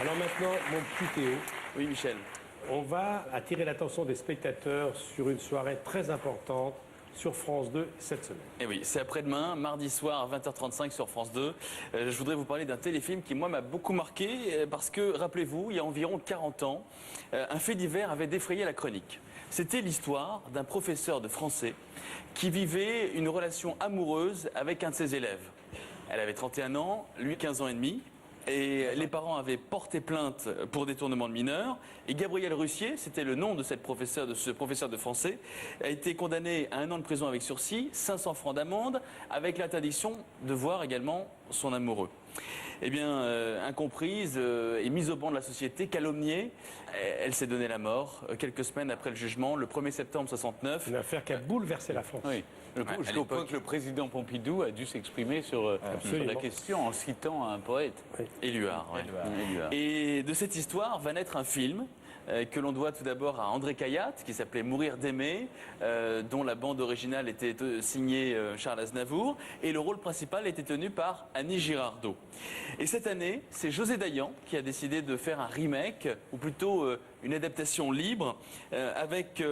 Alors maintenant, mon petit Théo, Oui, Michel. on va attirer l'attention des spectateurs sur une soirée très importante sur France 2 cette semaine. Et oui, c'est après-demain, mardi soir à 20h35 sur France 2. Je voudrais vous parler d'un téléfilm qui, moi, m'a beaucoup marqué parce que, rappelez-vous, il y a environ 40 ans, un fait divers avait défrayé la chronique. C'était l'histoire d'un professeur de français qui vivait une relation amoureuse avec un de ses élèves. Elle avait 31 ans, lui 15 ans et demi. Et les parents avaient porté plainte pour détournement de mineurs. Et Gabriel Russier, c'était le nom de ce professeur de français, a été condamné à 1 an de prison avec sursis, 500 francs d'amende, avec l'interdiction de voir également son amoureux. Eh bien, incomprise et mise au banc de la société, calomniée, elle s'est donnée la mort quelques semaines après le jugement, le 1er septembre 69. Une affaire qui a bouleversé la France. Oui, jusqu'au point que le président Pompidou a dû s'exprimer sur la question en citant un poète. Oui. Éluard, ouais. Éluard. Et de cette histoire va naître un film que l'on doit tout d'abord à André Cayatte, qui s'appelait Mourir d'aimer, dont la bande originale était signée Charles Aznavour, et le rôle principal était tenu par Annie Girardot. Et cette année, c'est José Dayan qui a décidé de faire un remake, ou plutôt une adaptation libre, avec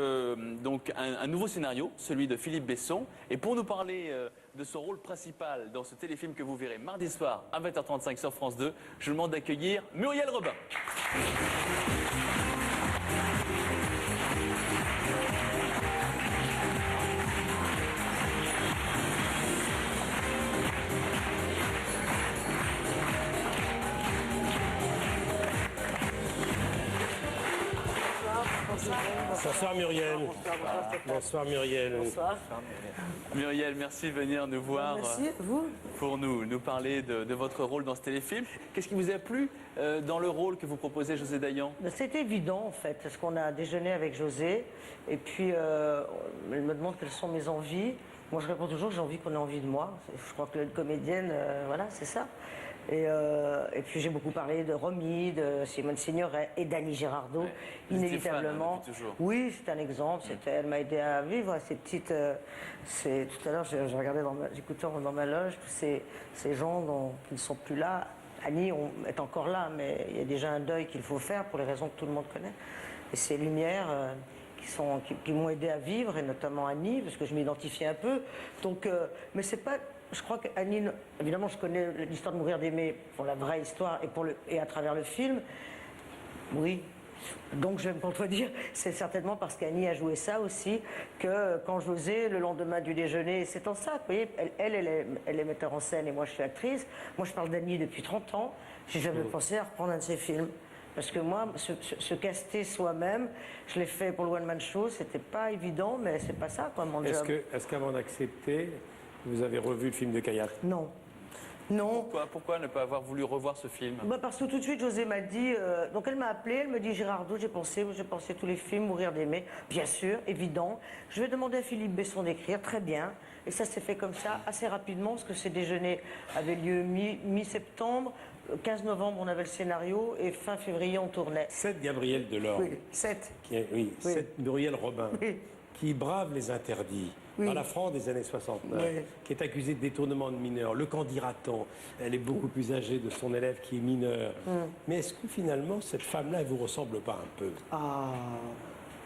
donc un nouveau scénario, celui de Philippe Besson. Et pour nous parler de son rôle principal dans ce téléfilm que vous verrez mardi soir à 20h35 sur France 2, je vous demande d'accueillir Muriel Robin. Bonsoir Muriel. Bonsoir Muriel. Bonsoir. Muriel, merci de venir nous voir Merci, vous. pour nous parler de votre rôle dans ce téléfilm. Qu'est-ce qui vous a plu dans le rôle que vous proposez, José Dayan? C'est évident en fait, parce qu'on a déjeuné avec José, et puis elle me demande quelles sont mes envies. Moi je réponds toujours que j'ai envie qu'on ait envie de moi. Je crois que la comédienne, voilà, c'est ça. Et puis j'ai beaucoup parlé de Romy, de Simone Signoret et d'Annie Girardot, Ouais. Vous étiez inévitablement. fan, depuis toujours. Oui, c'est un exemple. Elle m'a aidé à vivre ces petites. Tout à l'heure, j'ai regardé, j'écoutais dans ma loge tous ces gens qui ne sont plus là. Annie est encore là, mais il y a déjà un deuil qu'il faut faire pour les raisons que tout le monde connaît. Et ces lumières qui m'ont aidé à vivre, et notamment Annie, parce que je m'identifiais un peu. Donc, mais c'est pas. Je crois qu'Annie, évidemment, je connais l'histoire de Mourir d'aimer pour la vraie histoire et à travers le film. Oui. Donc, je vais me contredire, c'est certainement parce qu'Annie a joué ça aussi, que quand José, le lendemain du déjeuner, c'est en ça, vous voyez, elle est metteur en scène et moi je suis actrice. Moi, je parle d'Annie depuis 30 ans. J'ai jamais pensé à reprendre un de ses films. Parce que moi, se caster soi-même, je l'ai fait pour le One Man Show, c'était pas évident, mais c'est pas ça, quoi, mon job. Est-ce qu'avant d'accepter, vous avez revu le film de Cayatte? Non. Non. Pourquoi ne pas avoir voulu revoir ce film? Parce que tout de suite, José m'a dit... donc elle m'a appelé, elle me dit, Girardot, j'ai pensé tous les films, Mourir d'aimer, bien sûr, évident. Je vais demander à Philippe Besson d'écrire, très bien. Et ça s'est fait comme ça, assez rapidement, parce que ces déjeuners avaient lieu mi-septembre. 15 novembre, on avait le scénario, et fin février, on tournait. 7 Gabriel Delorme. Oui, 7. Oui, 7 Muriel Robin. Oui. Qui brave les interdits dans la France des années 69, Oui. qui est accusée de détournement de mineurs. Le candidaton, elle est beaucoup plus âgée de son élève qui est mineur. Mais est-ce que finalement, cette femme-là, elle vous ressemble pas un peu? Ah...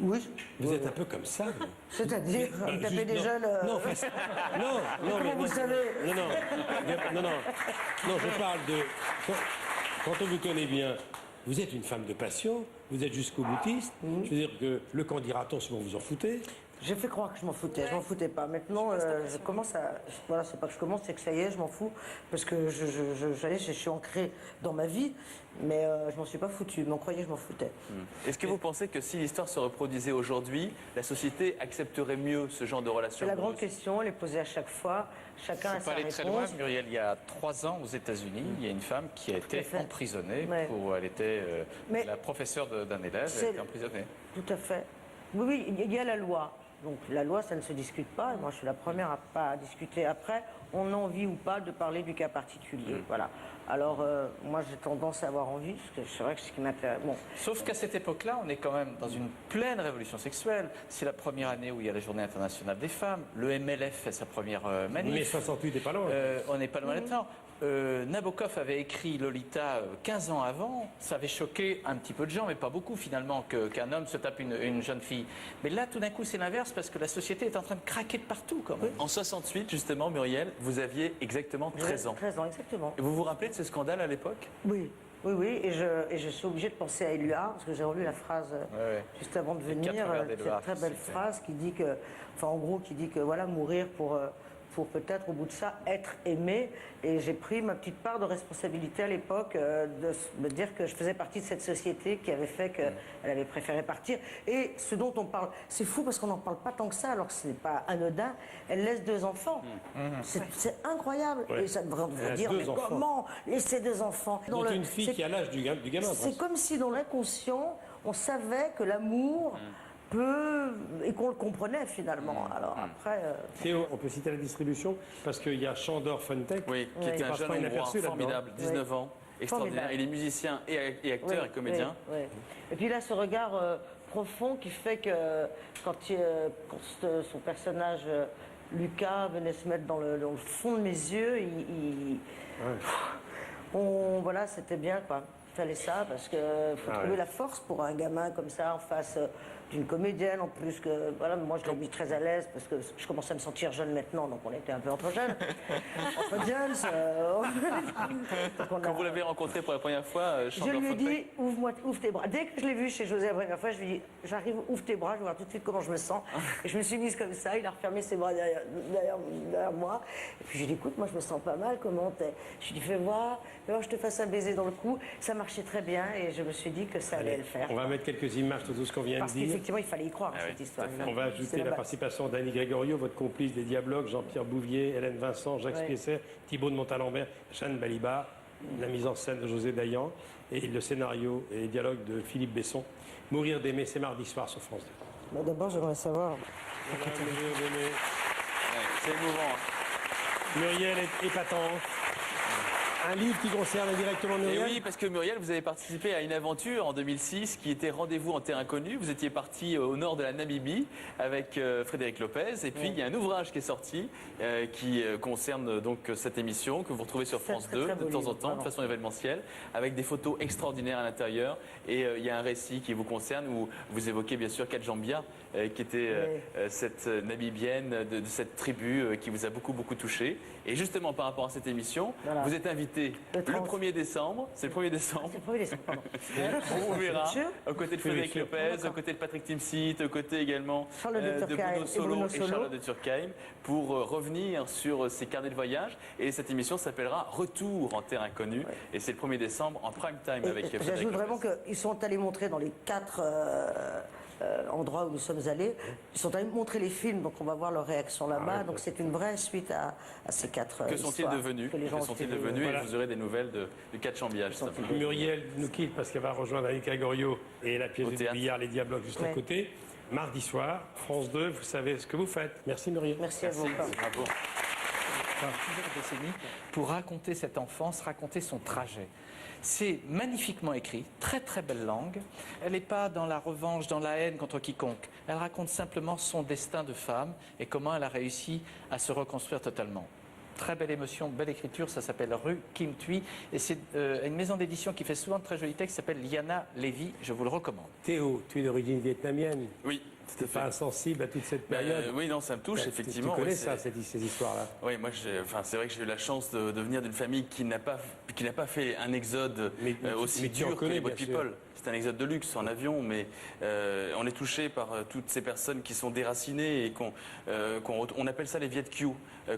Oui. Vous êtes un peu comme ça, vous. C'est-à-dire, vous tapez Juste- déjà le... Non, Comment vous savez? Non, je parle de... Quand on vous connaît bien, vous êtes une femme de passion, vous êtes jusqu'au boutiste. Je veux dire que le candidaton, souvent vous en foutez. J'ai fait croire que je m'en foutais, je m'en foutais pas. Maintenant, je commence à... Voilà, c'est pas que je commence, c'est que ça y est, je m'en fous. Parce que je suis ancrée dans ma vie, mais je m'en suis pas foutu. Mais on croyait que je m'en foutais. Est-ce que vous pensez que si l'histoire se reproduisait aujourd'hui, la société accepterait mieux ce genre de relation C'est la grande amoureuse? question, elle est posée à chaque fois. Chacun a C'est sa pas aller très loin, réponse. Muriel. Il y a 3 ans aux États-Unis, il y a une femme qui a été fait. emprisonnée. Ouais. Elle était Mais la professeure d'un élève, elle c'est- a été emprisonnée. Tout à fait. Oui, il y a la loi. Donc la loi, ça ne se discute pas. Et moi, je suis la première à pas discuter. Après, on a envie ou pas de parler du cas particulier. Voilà. Alors, moi, j'ai tendance à avoir envie, parce que c'est vrai que c'est ce qui m'intéresse. Bon, Sauf qu'à cette époque-là, on est quand même dans une pleine révolution sexuelle. C'est la première année où il y a la Journée internationale des femmes. Le MLF fait sa première manif. Mais 68 n'est pas loin. On n'est pas loin maintenant. Nabokov avait écrit Lolita 15 ans avant, ça avait choqué un petit peu de gens, mais pas beaucoup finalement, qu'un homme se tape une jeune fille. Mais là, tout d'un coup, c'est l'inverse, parce que la société est en train de craquer de partout quand même. En 68, justement, Muriel, vous aviez exactement 13 ans. 13 ans, exactement. Et vous vous rappelez de ce scandale à l'époque? Oui. Oui, et je suis obligée de penser à Éluard, parce que j'ai relu la phrase juste avant de venir, cette très belle phrase qui dit que, enfin en gros, qui dit que voilà, mourir pour peut-être au bout de ça être aimé. Et j'ai pris ma petite part de responsabilité à l'époque de me dire que je faisais partie de cette société qui avait fait qu'elle avait préféré partir. Et ce dont on parle, c'est fou parce qu'on n'en parle pas tant que ça, alors que ce n'est pas anodin. Elle laisse 2 enfants. C'est incroyable. Ouais. Et ça devrait Elle a dire, 2 mais enfants. comment laisser 2 enfants Dont une fille qui a l'âge du gamin. C'est comme si dans l'inconscient, on savait que l'amour peut... et qu'on le comprenait finalement. Alors après... Théo, on peut citer la distribution parce qu'il y a Chandor Funtech. Oui, qui était un passe jeune pas Hongrois inaperçu là-dedans. formidable, 19 ans, extraordinaire. Formidable. Il est musicien et acteur Oui, et comédien. oui, oui. Et puis là, ce regard profond qui fait que quand son personnage Lucas venait se mettre dans le fond de mes yeux, voilà, c'était bien quoi. Il fallait ça parce qu'il faut trouver la force pour un gamin comme ça en face d'une comédienne en plus que voilà, moi je l'ai mis très à l'aise parce que je commençais à me sentir jeune maintenant, donc on était un peu entre jeunes. Entre jeunes. Quand vous l'avez rencontré pour la première fois, Je lui ai dit, ouvre tes bras. Dès que je l'ai vu chez José la première fois, je lui ai dit, j'arrive, ouvre tes bras, je vais voir tout de suite comment je me sens. Et je me suis mise comme ça, il a refermé ses bras derrière moi. Et puis j'ai dit, écoute, moi je me sens pas mal, comment t'es? Je lui ai dit, fais voir, je te fasse un baiser dans le cou. Ça marchait très bien et je me suis dit que ça allait le faire. On va mettre quelques images de tout ce qu'on vient Parce de dire. qu'effectivement, il fallait y croire à cette histoire. On va ajouter la participation d'Annie Grégorio, votre complice des Diablogues, Jean-Pierre Bouvier, Hélène Vincent, Jacques Spiesser, Thibaut de Montalembert, Jeanne Balibar, la mise en scène de José Dayan et le scénario et les dialogues de Philippe Besson. Mourir d'aimer, c'est mardi soir sur France 2. D'abord, j'aimerais savoir. Mourir d'aimer. C'est émouvant. Muriel est épatante. Un livre qui concerne directement Et Muriel. oui, parce que Muriel, vous avez participé à une aventure en 2006 qui était Rendez-vous en terre inconnue. Vous étiez parti au nord de la Namibie avec Frédéric Lopez. Et puis, il y a un ouvrage qui est sorti qui concerne donc cette émission que vous retrouvez sur France 2 de temps en temps, de façon événementielle, avec des photos extraordinaires à l'intérieur. Et il y a un récit qui vous concerne où vous évoquez bien sûr Kadjambia, qui était cette Namibienne de cette tribu qui vous a beaucoup touché. Et justement, par rapport à cette émission, vous êtes invité le 1er décembre. C'est le 1er décembre. C'est le 1er décembre, pardon. On vous verra aux côtés de Frédéric Lopez, aux côtés de Patrick Timsit, aux côtés également de Bruno Solo et Charlotte de Turckheim pour revenir sur ces carnets de voyage. Et cette émission s'appellera Retour en terre inconnue. Et c'est le 1er décembre en prime time avec Frédéric Lopez. J'ajoute vraiment qu'ils sont allés montrer dans les 4 endroits où nous sommes allés, ils sont allés montrer les films, donc on va voir leur réaction là-bas. Donc c'est une vraie suite à ces 4 Que sont-ils devenus? Et vous aurez des nouvelles de Kadjambia. Muriel nous quitte parce qu'elle va rejoindre Annie Grégorio et la pièce de billard Les Diablogues juste à côté. Mardi soir, France 2, vous savez ce que vous faites. Merci Muriel. Merci à vous. Bravo. Plusieurs décennies pour raconter cette enfance, raconter son trajet. C'est magnifiquement écrit, très très belle langue. Elle n'est pas dans la revanche, dans la haine contre quiconque. Elle raconte simplement son destin de femme et comment elle a réussi à se reconstruire totalement. Très belle émotion, belle écriture, ça s'appelle Rue Kim Thuy et c'est une maison d'édition qui fait souvent de très jolis textes, qui s'appelle Liana Levy, je vous le recommande. Théo, tu es d'origine vietnamienne. Oui. Tu n'es pas insensible à toute cette période. Oui, non, ça me touche, effectivement. Tu connais ça, ces histoires-là? Oui, moi, c'est vrai que j'ai eu la chance de venir d'une famille qui n'a pas fait un exode aussi dur que les Boat People. C'est un exode de luxe en avion, mais on est touché par toutes ces personnes qui sont déracinées et on appelle ça les Viet Kieu,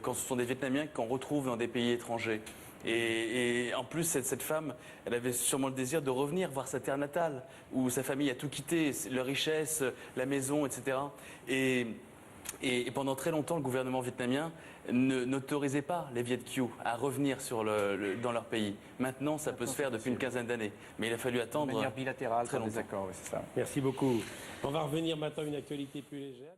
quand ce sont des Vietnamiens qu'on retrouve dans des pays étrangers. Et en plus, cette femme, elle avait sûrement le désir de revenir voir sa terre natale, où sa famille a tout quitté, leur richesse, la maison, etc. Et pendant très longtemps, le gouvernement vietnamien n'autorisait pas les Viet Kieu à revenir dans leur pays. Maintenant, ça peut se faire depuis une quinzaine d'années. Mais il a fallu attendre De manière bilatérale, très longtemps. D'accord, oui, c'est ça. Merci beaucoup. On va revenir maintenant à une actualité plus légère.